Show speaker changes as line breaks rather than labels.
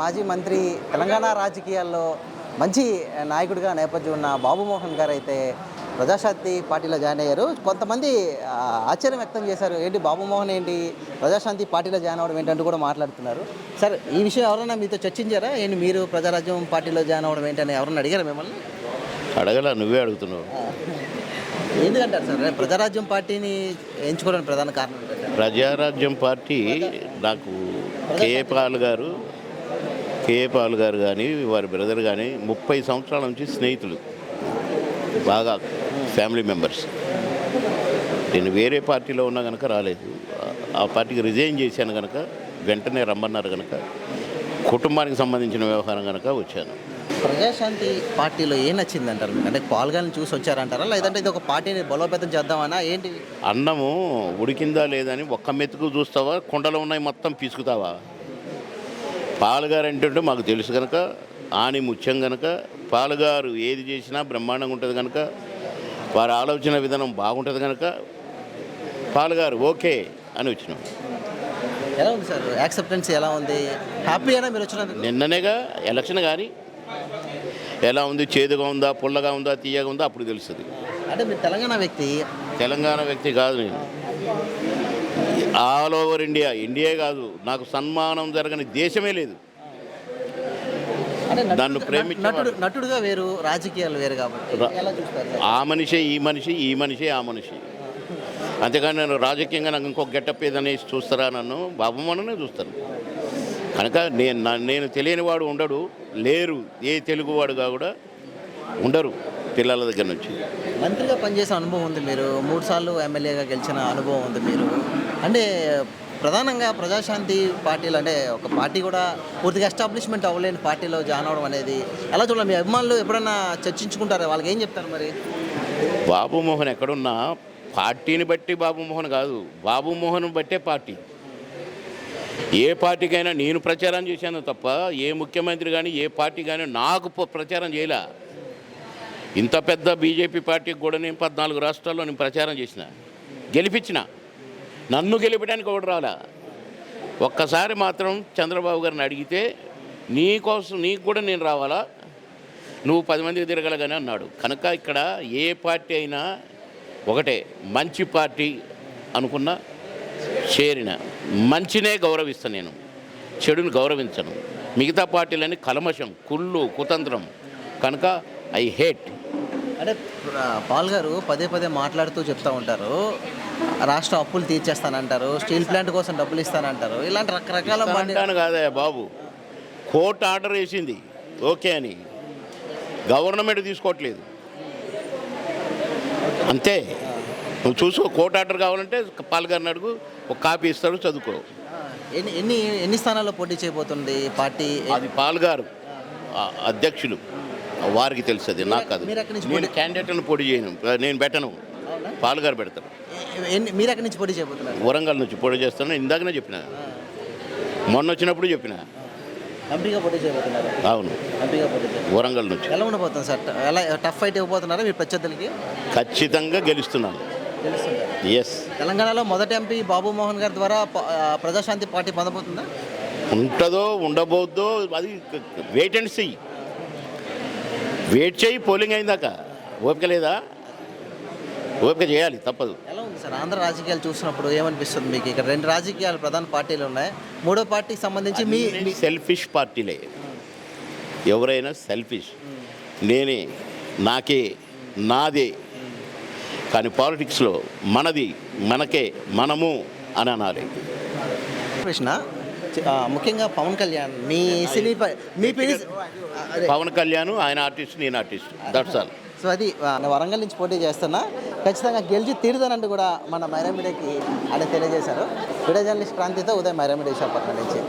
మాజీ మంత్రి, తెలంగాణ రాజకీయాల్లో మంచి నాయకుడిగా నేపథ్యం ఉన్న బాబు మోహన్ గారు అయితే ప్రజాశాంతి పార్టీలో జాయిన్ అయ్యారు. కొంతమంది ఆశ్చర్యం వ్యక్తం చేశారు. ఏంటి బాబు మోహన్ ఏంటి ప్రజాశాంతి పార్టీలో జాయిన్ అవ్వడం ఏంటంటూ కూడా మాట్లాడుతున్నారు. సార్, ఈ విషయం ఎవరైనా మీతో చర్చించారా? ఏంటి మీరు ప్రజారాజ్యం పార్టీలో జాయిన్ అవ్వడం ఏంటని ఎవరైనా అడిగారా మిమ్మల్ని?
అడగల, నువ్వే అడుగుతున్నావు.
ఎందుకంటారు సార్ ప్రజారాజ్యం పార్టీని ఎంచుకోవడానికి ప్రధాన కారణం ఏంటంటే?
ప్రజారాజ్యం పార్టీ నాకు కేఏ పాల్ గారు కానీ వారి బ్రదర్ కానీ 30 సంవత్సరాల నుంచి స్నేహితులు, బాగా ఫ్యామిలీ మెంబర్స్. నేను వేరే పార్టీలో ఉన్నా కనుక రాలేదు. ఆ పార్టీకి రిజైన్ చేశాను కనుక వెంటనే రమ్మన్నారు కనుక కుటుంబానికి సంబంధించిన వ్యవహారం కనుక వచ్చాను.
ప్రజాశాంతి పార్టీలో ఏం నచ్చిందంటారు మీకు? అంటే పాల్ గారిని చూసి వచ్చారంటారా, లేదంటే ఇది ఒక పార్టీని బలోపేతం చేద్దామన్నా ఏంటి?
అన్నము ఉడికిందా లేదని ఒక్క మెతుకు చూస్తావా, కుండలో ఉన్నాయి మొత్తం పీసుకుతావా? పాలుగారు ఏంటంటే మాకు తెలుసు కనుక, ఆని ముత్యం కనుక, పాలుగారు ఏది చేసినా బ్రహ్మాండంగా ఉంటుంది కనుక, వారి ఆలోచన విధానం బాగుంటుంది కనుక పాలుగారు ఓకే అని వచ్చినాం.
ఎలా ఉంది సార్ యాక్సెప్టెన్స్ ఎలా ఉంది? హ్యాపీ అయినా మీరు వచ్చినందుకు?
నిన్ననేగా ఎలక్షన్ కానీ ఎలా ఉంది, చేదుగా ఉందా, పుల్లగా ఉందా, తీయగా ఉందా అప్పుడు తెలుస్తుంది.
అంటే మీరు తెలంగాణ వ్యక్తి
కాదు, నేను ఆల్ ఓవర్ ఇండియా కాదు, నాకు సన్మానం జరగని దేశమే లేదు. నన్ను ప్రేమించిన
నటుడుగా వేరు, రాజకీయాలు వేరు కాబట్టి
ఆ మనిషే ఈ మనిషి, ఈ మనిషే ఆ మనిషి. అంతేకాని నేను రాజకీయంగా నాకు ఇంకొక గెటప్ ఏదని చూస్తారా? నన్ను బాబు మననే చూస్తాను కనుక నేను తెలియని వాడు ఉండడు, లేరు ఏ తెలుగువాడుగా కూడా ఉండరు పిల్లల దగ్గర నుంచి.
మంత్రిగా పనిచేసిన అనుభవం ఉంది, మీరు 3 సార్లు ఎమ్మెల్యేగా గెలిచిన అనుభవం ఉంది మీరు. అంటే ప్రధానంగా ప్రజాశాంతి పార్టీలు అంటే ఒక పార్టీ కూడా పూర్తిగా ఎస్టాబ్లిష్మెంట్ అవ్వలేని పార్టీలో జాయిన్ అవ్వడం అనేది ఎలా చూడాలి? మీ అభిమానులు ఎప్పుడన్నా చర్చించుకుంటారా? వాళ్ళకి ఏం చెప్తారు మరి?
బాబు మోహన్ ఎక్కడున్నా పార్టీని బట్టి బాబు మోహన్ కాదు, బాబు మోహన్ బట్టే పార్టీ. ఏ పార్టీకైనా నేను ప్రచారం చేశాను తప్ప ఏ ముఖ్యమంత్రి కానీ ఏ పార్టీ కానీ నాకు ప్రచారం చేయలే. ఇంత పెద్ద బీజేపీ పార్టీకి కూడా నేను 14 రాష్ట్రాల్లో నేను ప్రచారం చేసిన, గెలిపించిన. నన్ను గెలిపడానికి ఒకటి రాలా. ఒక్కసారి మాత్రం చంద్రబాబు గారిని అడిగితే నీకు కూడా నేను రావాలా, నువ్వు 10 మందికి తిరగలగానే అన్నాడు. కనుక ఇక్కడ ఏ పార్టీ అయినా ఒకటే, మంచి పార్టీ అనుకున్నా చేరిన మంచినే గౌరవిస్తాను, నేను చెడుని గౌరవించను. మిగతా పార్టీలని కల్మషం, కుళ్ళు, కుతంత్రం కనుక ఐ హేట్.
అంటే పాల్ గారు పదే మాట్లాడుతూ చెప్తూ ఉంటారు, రాష్ట్ర అప్పులు తీర్చేస్తానంటారు, స్టీల్ ప్లాంట్ కోసం డబ్బులు ఇస్తానంటారు, ఇలాంటి రకరకాల
అంటాను కాదా బాబు. కోర్టు ఆర్డర్ వేసింది ఓకే అని, గవర్నమెంట్ తీసుకోవట్లేదు అంతే. నువ్వు చూసుకో, కోర్టు ఆర్డర్ కావాలంటే పాల్ గారిని అడుగు, ఒక కాపీ ఇస్తాడు, చదువుకో.
ఎన్ని స్థానాల్లో పోటీ చేయబోతుంది పార్టీ?
అది పాల్ గారు అధ్యక్షులు, వారికి తెలుస్తుంది, నాకు కాదు. నేను క్యాండిడేట్లను పోటీ చేయను, నేను పెట్టను, పాల్ గారు పెడతారు.
మీరు ఎక్కడి నుంచి పోటీ చేయబోతున్నారు?
వరంగల్ నుంచి పోటీ చేస్తాను. ఇందాకనే చెప్పిన, మొన్న వచ్చినప్పుడు చెప్పిన.
ఎంపీగా పోటీ చేయబోతున్నారు?
అవును, వరంగల్ నుంచి.
ఎలా ఉండబోతుంది సార్? ఎలా టఫ్ ఫైట్ ఇవ్వబోతున్నారా మీ ప్రత్యర్థులకి?
ఖచ్చితంగా గెలుస్తున్నాను. ఎస్.
తెలంగాణలో మొదటి ఎంపీ బాబు మోహన్ గారి ద్వారా ప్రజాశాంతి పార్టీ పొందబోతుందా?
ఉంటుందో ఉండబోద్దో అది వెయిట్ అండ్ సీ. వెయిట్ చేయి, పోలింగ్ అయిందాక. ఓపిక లేదా? ఓపిక చేయాలి, తప్పదు.
ఎలా ఉంది సార్ ఆంధ్ర రాజకీయాలు చూసినప్పుడు ఏమనిపిస్తుంది మీకు? ఇక్కడ 2 రాజకీయాలు ప్రధాన పార్టీలు ఉన్నాయి, 3వ పార్టీకి సంబంధించి మీ
సెల్ఫిష్ పార్టీలే. ఎవరైనా సెల్ఫిష్, నేనే, నాకే, నాదే. కానీ పాలిటిక్స్లో మనది, మనకే, మనము అని అనాలి.
కృష్ణ, ముఖ్యంగా పవన్ కళ్యాణ్ మీ
పవన్ కళ్యాణ్ ఆయన ఆర్టిస్ట్, నేను ఆర్టిస్ట్, దట్స్ ఆల్.
సో అది వరంగల్ నుంచి పోటీ చేస్తున్నా, ఖచ్చితంగా గెలిచి తీరుదానంటూ కూడా మన మైరా మీడియాకి ఆయన తెలియజేశారు. వీడియో జర్నలిస్ట్ క్రాంతితో ఉదయం మైరా మీడియా విశాఖపట్నం నుంచి.